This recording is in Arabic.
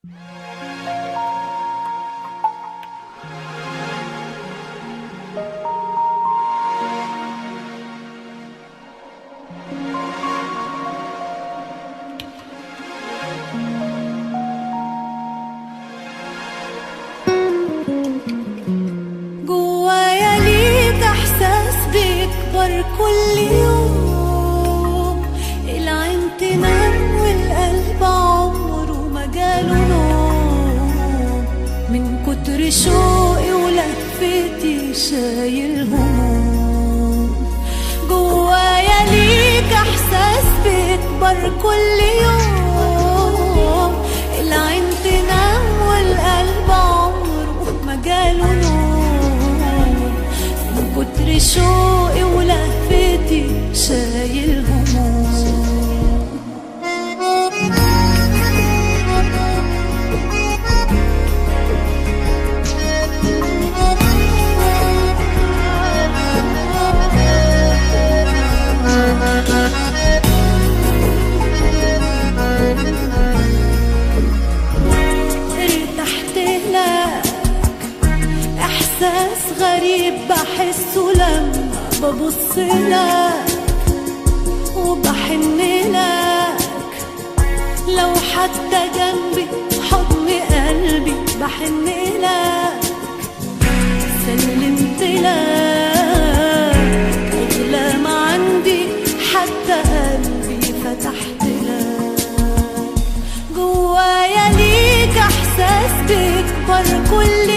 جوايا ليك احساس بيكبر كل يوم، العين تنام والقلب عمره ما جاله نوم، من كتر شوقي ولهفتي شايل هموم. جوايا ليك احساس بيكبر كل يوم، العين تنام والقلب عمره ما جاله نوم، من كتر شوقي ولهفتي شايل هموم. ارتحت لك، احساس غريب بحسه لما ببص لك وبحن لك، لو حتى جنبي حضن قلبي بحن لك، سلمت لك اغلى ما عندي حتى قلبي فتحت لك. جوايا ليك احساس بيكبر كل